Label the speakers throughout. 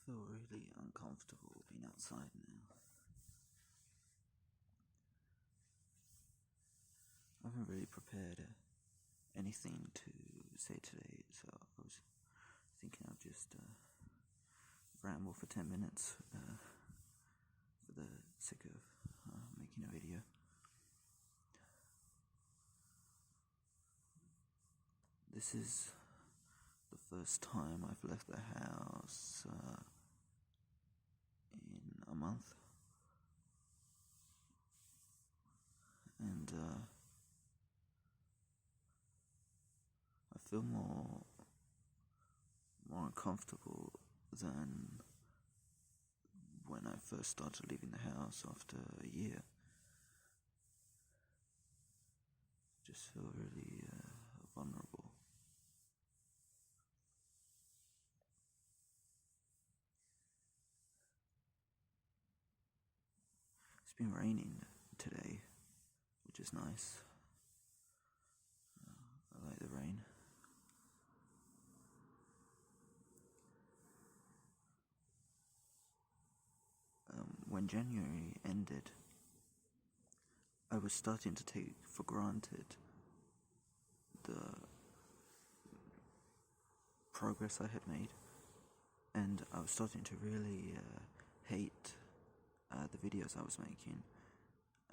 Speaker 1: feel really uncomfortable being outside now. I haven't really prepared anything to say today, so I was thinking I'll just ramble for 10 minutes for the sake of making a video. This is the first time I've left the house in a month, and I feel more uncomfortable than when I first started leaving the house after a year. Just feel really vulnerable. It's been raining today, which is nice. I like the rain. When January ended, I was starting to take for granted the progress I had made, and I was starting to really hate the videos I was making,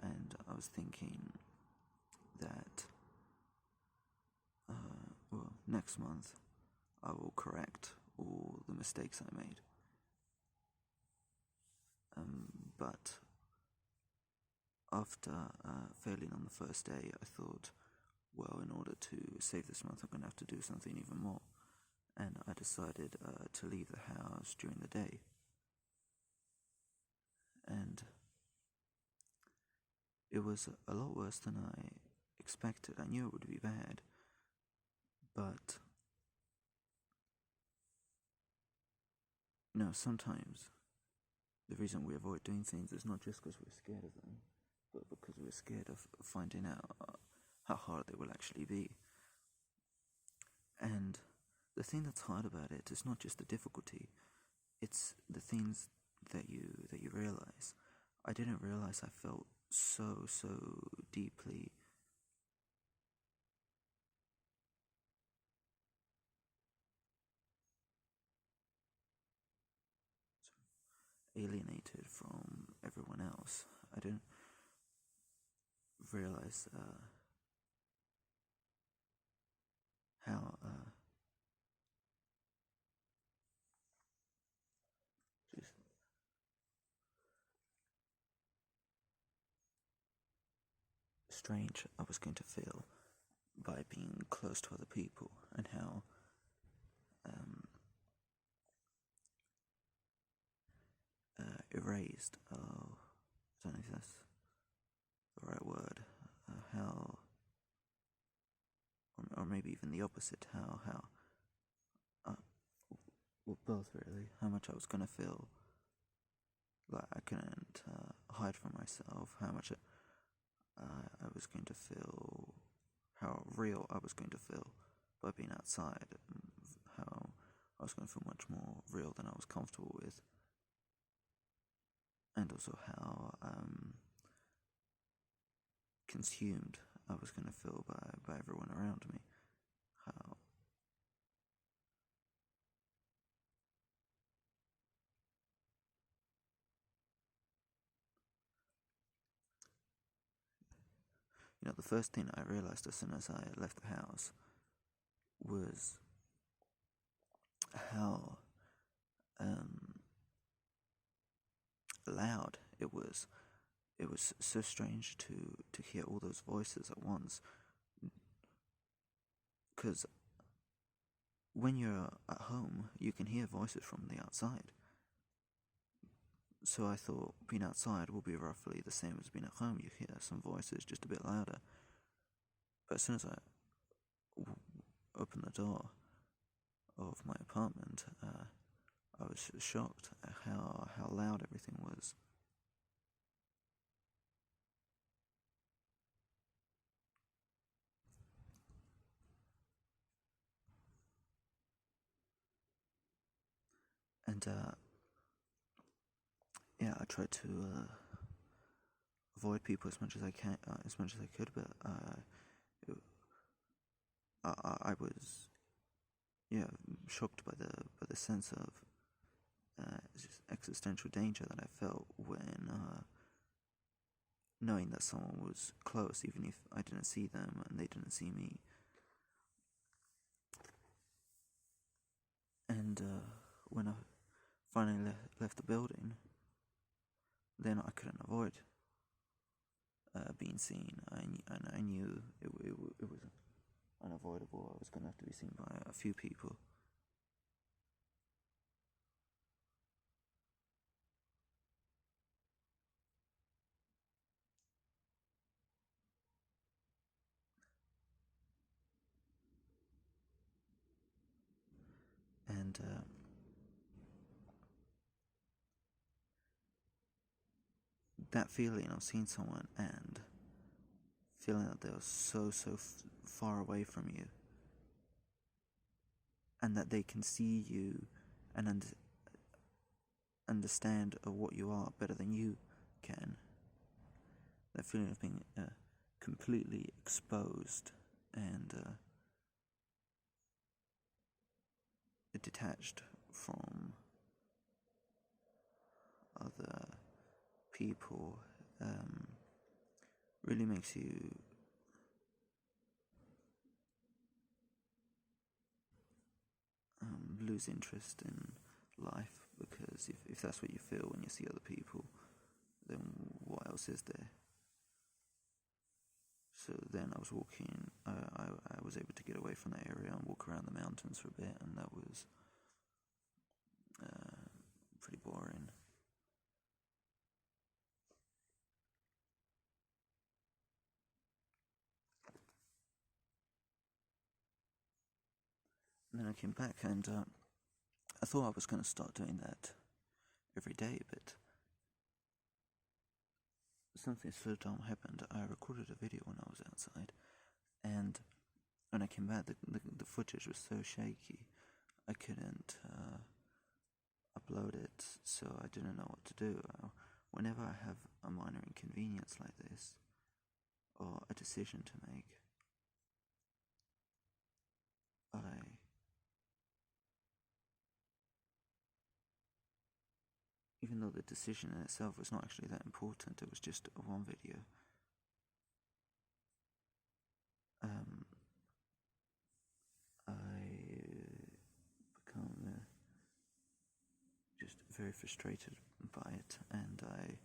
Speaker 1: and I was thinking that next month I will correct all the mistakes I made. But after failing on the first day, I thought, well, in order to save this month, I'm going to have to do something even more. And I decided to leave the house during the day. And it was a lot worse than I expected. I knew it would be bad, but sometimes the reason we avoid doing things is not just because we're scared of them, but because we're scared of finding out how hard they will actually be. And the thing that's hard about it is not just the difficulty, it's the things that you realize. I didn't realize I felt so deeply alienated from everyone else. I didn't realize how strange I was going to feel by being close to other people, and how erased, I don't know if that's the right word, how, or maybe even the opposite, how well, both really, how much I was going to feel like I couldn't hide from myself, how much I was going to feel, how real I was going to feel by being outside, how I was going to feel much more real than I was comfortable with, and also how consumed I was going to feel by everyone around me, how the first thing I realized as soon as I left the house was how loud it was. It was so strange to hear all those voices at once, because when you're at home, you can hear voices from the outside. So I thought being outside will be roughly the same as being at home. You hear some voices just a bit louder. But as soon as I opened the door of my apartment, I was shocked at how loud everything was. And yeah, I tried to avoid people as much as I can, as much as I could, but I was, yeah, shocked by the sense of just existential danger that I felt when knowing that someone was close, even if I didn't see them and they didn't see me. And when I finally left the building, then I couldn't avoid being seen. And I knew it was unavoidable. I was going to have to be seen by a few people. And that feeling of seeing someone and feeling that they were so far away from you, and that they can see you and understand what you are better than you can. That feeling of being completely exposed and detached from other people really makes you lose interest in life, because if that's what you feel when you see other people, then what else is there? So then I was walking, I was able to get away from that area and walk around the mountains for a bit, and that was pretty boring. And then I came back, and I thought I was going to start doing that every day, but something so dumb happened. I recorded a video when I was outside, and when I came back, the footage was so shaky, I couldn't upload it, so I didn't know what to do. Whenever I have a minor inconvenience like this, or a decision to make, even though the decision in itself was not actually that important, it was just one video, I become just very frustrated by it, and I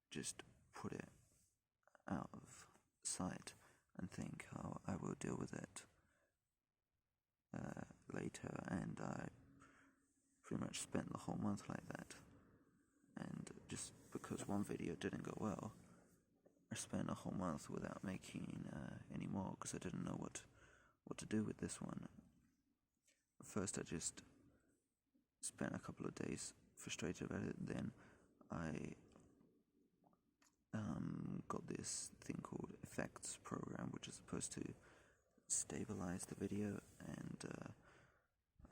Speaker 1: just put it out of sight and think how I will deal with it later. And I pretty much spent the whole month like that, and just because one video didn't go well, I spent a whole month without making any more, because I didn't know what to do with this one. First, I just spent a couple of days frustrated about it. Then I got this thing called Effects program, which is supposed to stabilize the video, and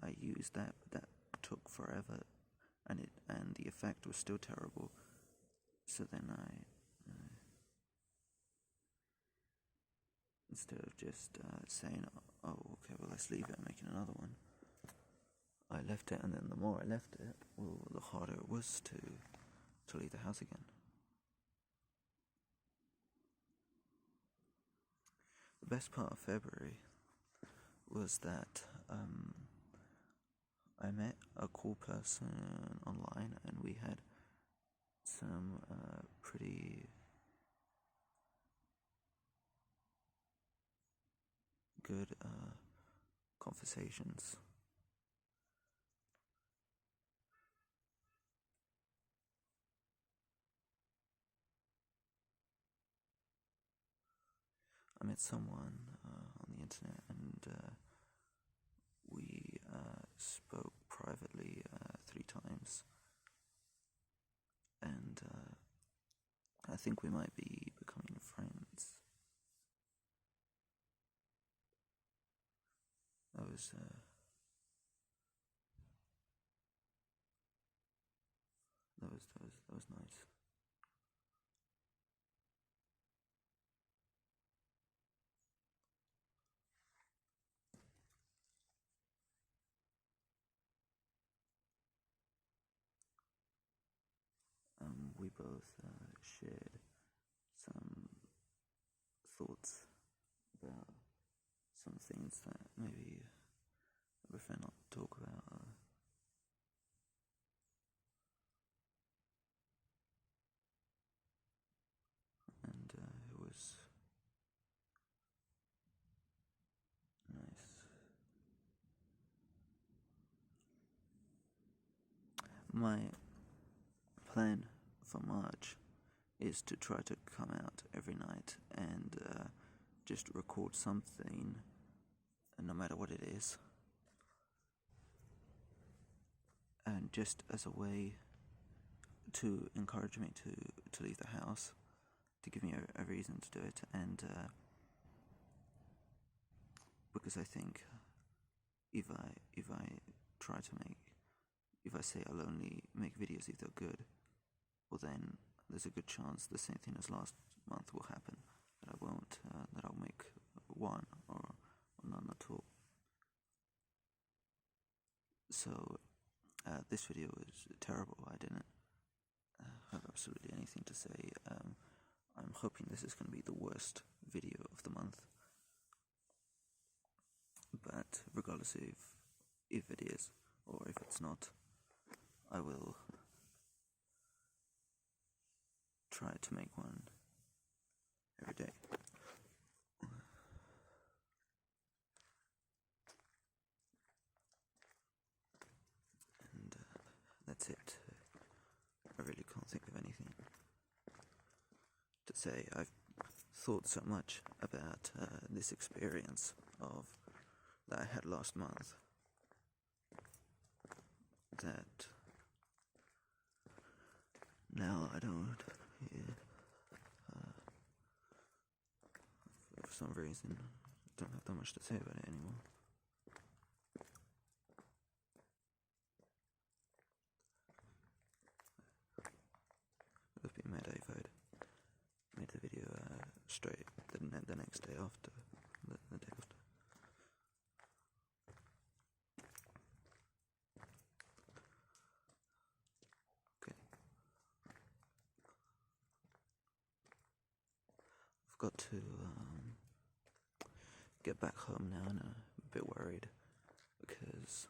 Speaker 1: I used that, but that took forever, and the effect was still terrible. So then I instead of just saying, oh, okay, well, let's leave it and making another one, I left it, and then the more I left it, well, the harder it was to leave the house again. The best part of February was that I met a cool person online, and we had some pretty good conversations. I met someone on the internet, and we spoke privately 3 times, and I think we might be becoming friends. That was that was nice. We both shared some thoughts about some things that maybe I prefer not to talk about. And it was nice. My plan for March is to try to come out every night and just record something, no matter what it is, and just as a way to encourage me to leave the house, to give me a reason to do it, and because I think if I try to if I say I'll only make videos if they're good, well then there's a good chance the same thing as last month will happen, that I won't, that I'll make one or none at all. So this video is terrible. I didn't have absolutely anything to say. I'm hoping this is going to be the worst video of the month, but regardless if it is or if it's not, I will try to make one every day. And that's it. I really can't think of anything to say. I've thought so much about this experience that I had last month that now I don't, for some reason, don't have that much to say about it anymore. It would have been mad if I'd made the video straight the next day after, the day after. Okay. I've got to get back home now, and I'm a bit worried because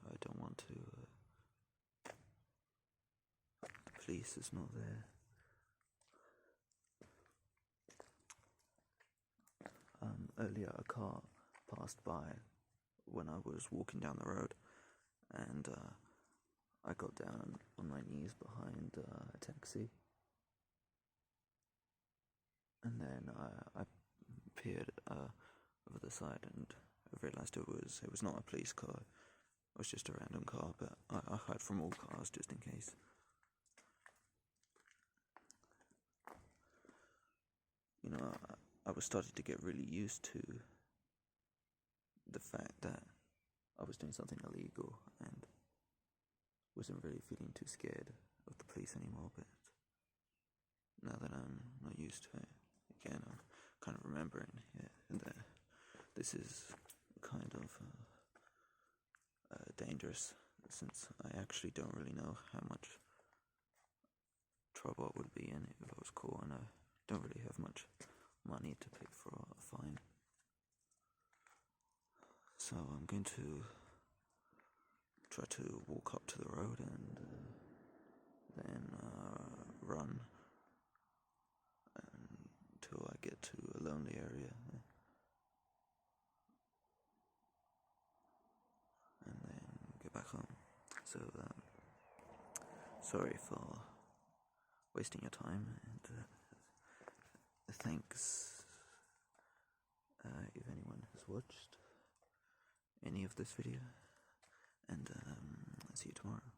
Speaker 1: I don't want to. The police is not there. Earlier a car passed by when I was walking down the road, and I got down on my knees behind a taxi, and then I peered over the side, and I realised it was not a police car. It was just a random car, but I hide from all cars just in case. You know, I was starting to get really used to the fact that I was doing something illegal and wasn't really feeling too scared of the police anymore, but now that I'm not used to it, again, I'm kind of remembering, that this is kind of dangerous, since I actually don't really know how much trouble I would be in if I was caught, and I don't really have much money to pay for a fine. So I'm going to try to walk up to the road and then run until I get to a lonely area, and then get back home. So sorry for wasting your time, and thanks if anyone has watched any of this video, and I'll see you tomorrow.